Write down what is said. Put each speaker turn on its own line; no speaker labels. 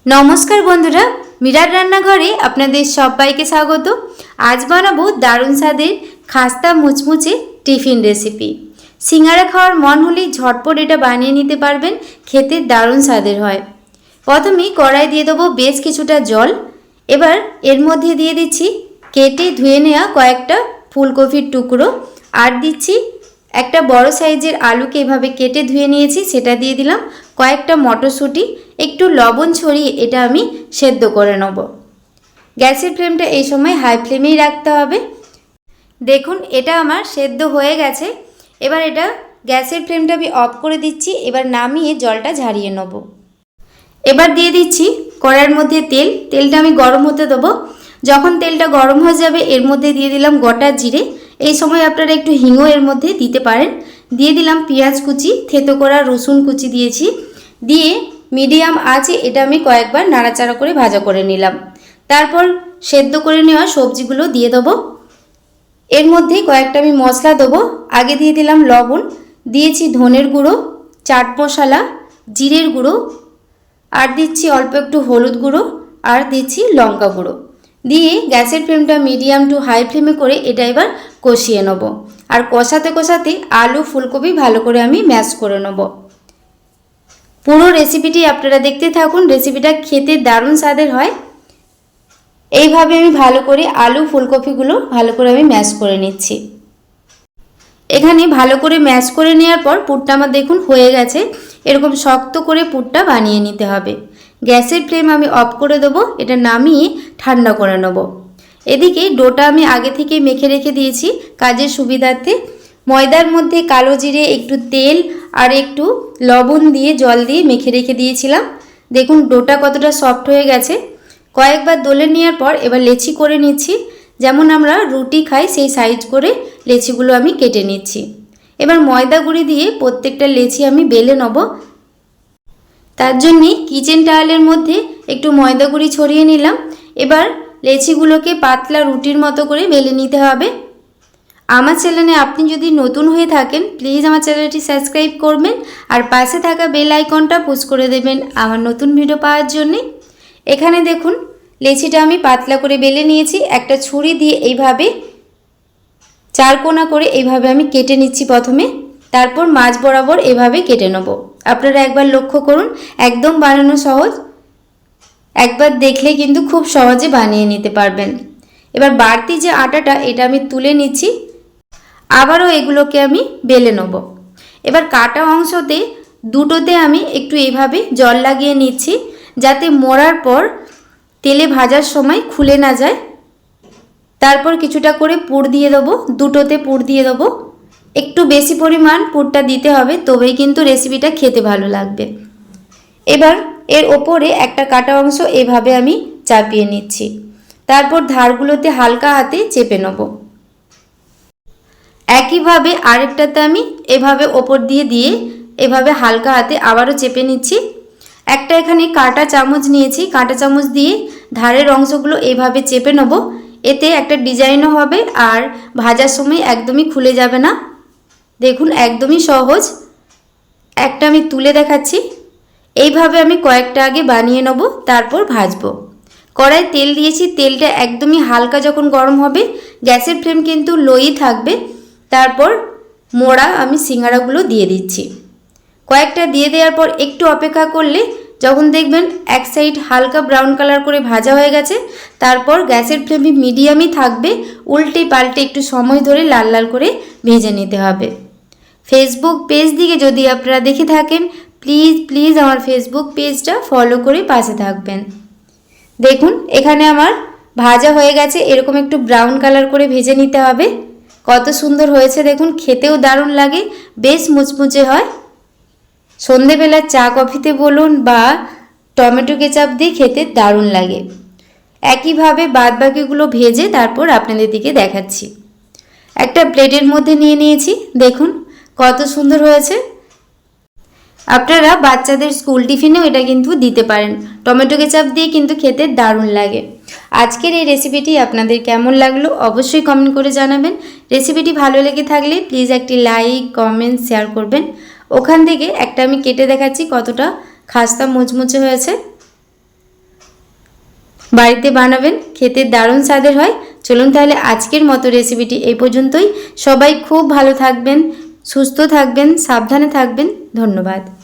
নমস্কার বন্ধুরা, মিরার রান্নাঘরে আপনাদের সবাইকে স্বাগত। আজ বানাবো দারুণ স্বাদের খাস্তা মুচমুচে টিফিন রেসিপি। সিঙ্গারা খাওয়ার মন হলে ঝটপট এটা বানিয়ে নিতে পারবেন, খেতে দারুণ স্বাদের হয়। প্রথমেই কড়াই দিয়ে দেবো বেশ কিছুটা জল। এবার এর মধ্যে দিয়ে দিচ্ছি কেটে ধুয়ে নেওয়া কয়েকটা ফুলকপির টুকরো, আর দিচ্ছি একটা বড় সাইজের আলুকে এভাবে কেটে ধুয়ে নিয়েছি, সেটা দিয়ে দিলাম। কয়েকটা মটরশুঁটি, একটু লবণ ছড়িয়ে এটা আমি সেদ্ধ করে নেব। গ্যাসের ফ্লেমটা এই সময় হাই ফ্লেমেই রাখতে হবে। দেখুন এটা আমার সেদ্ধ হয়ে গেছে। এবার এটা গ্যাসের ফ্লেমটা আমি অফ করে দিচ্ছি। এবার নামিয়ে জলটা ঝারিয়ে নেব। এবার দিয়ে দিচ্ছি কড়াইয়ের মধ্যে তেলটা আমি গরম হতে দেবো। যখন তেলটা গরম হয়ে যাবে এর মধ্যে দিয়ে দিলাম গোটা জিরে। এই সময় আপনারা একটু হিংও এর মধ্যে দিতে পারেন। দিয়ে দিলাম পেঁয়াজ কুচি, থেতো করা রসুন কুচি দিয়েছি। দিয়ে মিডিয়াম আঁচে এটা আমি কয়েকবার নাড়াচাড়া করে ভাজা করে নিলাম। তারপর সেদ্ধ করে নেওয়া সবজিগুলো দিয়ে দেবো। এর মধ্যে কয়েকটা আমি মশলা দেবো। আগে দিয়ে দিলাম লবণ, দিয়েছি ধনের গুঁড়ো, চাট মশলা, জিরের গুঁড়ো, আর দিচ্ছি অল্প একটু হলুদ গুঁড়ো, আর দিচ্ছি লঙ্কা গুঁড়ো। দিয়ে গ্যাসের ফ্লেমটা মিডিয়াম টু হাই ফ্লেমে করে এটা এবার কষিয়ে নেব। আর কষাতে কষাতে আলু ফুলকপি ভালো করে আমি ম্যাশ করে নেব। পুরো রেসিপিটি আপনারা দেখতে থাকুন, রেসিপিটা খেতে দারুণ স্বাদের হয়। এইভাবে আমি ভালো করে আলু ফুলকপিগুলো ভালো করে আমি ম্যাশ করে নিচ্ছি। এখানে ভালো করে ম্যাশ করে নেওয়ার পর পুরটা আমার দেখুন হয়ে গেছে। এরকম শক্ত করে পুরটা বানিয়ে নিতে হবে। গ্যাসের ফ্লেম আমি অফ করে দেবো। এটা নামিয়ে ঠান্ডা করে নেব। এদিকে ডোটা আমি আগে থেকে মেখে রেখে দিয়েছি কাজের সুবিধার্থে। ময়দার মধ্যে কালো জিরে, একটু তেল আর একটু লবণ দিয়ে জল দিয়ে মেখে রেখে দিয়েছিলাম। দেখুন ডোটা কতটা সফট হয়ে গেছে। কয়েকবার দোলে নেওয়ার পর এবার লেচি করে নিচ্ছি। যেমন আমরা রুটি খাই সেই সাইজ করে লেচিগুলো আমি কেটে নিচ্ছি। এবার ময়দা গুঁড়ি দিয়ে প্রত্যেকটা লেচি আমি বেলে নেব। তার জন্যে কিচেন টাওয়েলের মধ্যে একটু ময়দা গুঁড়ি ছড়িয়ে নিলাম। এবার লেচিগুলোকে পাতলা রুটির মতো করে বেলে নিতে হবে। আমার চ্যানেলে আপনি যদি নতুন হয়ে থাকেন প্লিজ আমার চ্যানেলটি সাবস্ক্রাইব করবেন, আর পাশে থাকা বেল আইকনটা পুশ করে দেবেন আমার নতুন ভিডিও পাওয়ার জন্যে। এখানে দেখুন লেচিটা আমি পাতলা করে বেলে নিয়েছি। একটা ছুরি দিয়ে এইভাবে চারকোনা করে এইভাবে আমি কেটে নিচ্ছি প্রথমে। তারপর মাঝ বরাবর এভাবে কেটে নেব। আপনারা একবার লক্ষ্য করুন, একদম বানানো সহজ। একবার দেখলে কিন্তু খুব সহজে বানিয়ে নিতে পারবেন। এবার বাড়তি যে আটাটা এটা আমি তুলে নিচ্ছি। আবারও এগুলোকে আমি বেলে নেব। এবার কাটা অংশতে দুটোতে আমি একটু এইভাবে জল লাগিয়ে নিচ্ছি, যাতে মোড়ার পর তেলে ভাজার সময় খুলে না যায়। তারপর কিছুটা করে পুর দিয়ে দেবো। দুটোতে পুর দিয়ে দেবো। একটু বেশি পরিমাণ পুরটা দিতে হবে, তবেই কিন্তু রেসিপিটা খেতে ভালো লাগবে। এবার এর ওপরে একটা কাটা অংশ এভাবে আমি চাপিয়ে নিচ্ছি। তারপর ধারগুলোতে হালকা হাতে চেপে নেব। একইভাবে আরেকটাতে আমি এভাবে ওপর দিয়ে এভাবে হালকা হাতে আবারও চেপে নিচ্ছি। একটা এখানে কাঁটা চামচ নিয়েছি, কাঁটা চামচ দিয়ে ধারের অংশগুলো এভাবে চেপে নেব। এতে একটা ডিজাইনও হবে আর ভাজার সময় একদমই খুলে যাবে না। দেখুন একদমই সহজ। একটা আমি তুলে দেখাচ্ছি। এইভাবে আমি কয়েকটা আগে বানিয়ে নেব, তারপর ভাজবো। কড়াই তেল দিয়েছি, তেলটা একদমই হালকা যখন গরম হবে, গ্যাসের ফ্লেম কিন্তু লোই থাকবে। তারপর মোড়া আমি সিঙ্গারাগুলো দিয়ে দিচ্ছি। কয়েকটা দিয়ে দেওয়ার পর একটু অপেক্ষা করলে যখন দেখবেন এক সাইড হালকা ব্রাউন কালার করে ভাজা হয়ে গেছে, তারপর গ্যাসের ফ্লেম মিডিয়ামই থাকবে। উল্টে পাল্টে একটু সময় ধরে লাল লাল করে ভেজে নিতে হবে। ফেসবুক পেজ দিকে যদি আপনারা দেখে থাকেন প্লিজ আমার ফেসবুক পেজটা ফলো করে পাশে থাকবেন। দেখুন এখানে আমার ভাজা হয়ে গেছে। এরকম একটু ব্রাউন কালার করে ভেজে নিতে হবে। কত সুন্দর হয়েছে দেখুন, খেতেও দারুণ লাগে, বেশ মুচমুচে হয়। সন্ধেবেলার চা কফিতে বলুন বা টমেটো কেচাপ দিয়ে খেতে দারুণ লাগে। একইভাবে বাদবাকিগুলো ভেজে তারপর আপনাদের দিকে দেখাচ্ছি। একটা প্লেটের মধ্যে নিয়ে নিয়েছি। দেখুন কত সুন্দর হয়েছে। আপনারা বাচ্চাদের স্কুল টিফিনেও এটা কিন্তু দিতে পারেন। টমেটো কেচাপ দিয়ে কিন্তু খেতে দারুণ লাগে। আজকের এই রেসিপিটি আপনাদের কেমন লাগলো অবশ্যই কমেন্ট করে জানাবেন। রেসিপিটি ভালো লেগে থাকলে প্লিজ একটি লাইক কমেন্ট শেয়ার করবেন। ওখান থেকে একটা আমি কেটে দেখাচ্ছি কতটা খাস্তা মুচমুচে হয়েছে। বাড়িতে বানাবেন, খেতে দারুণ স্বাদের হয়। চলুন তাহলে আজকের মতো রেসিপিটি এই পর্যন্তই। সবাই খুব ভালো থাকবেন, সুস্থ থাকবেন, সাবধানে থাকবেন। ধন্যবাদ।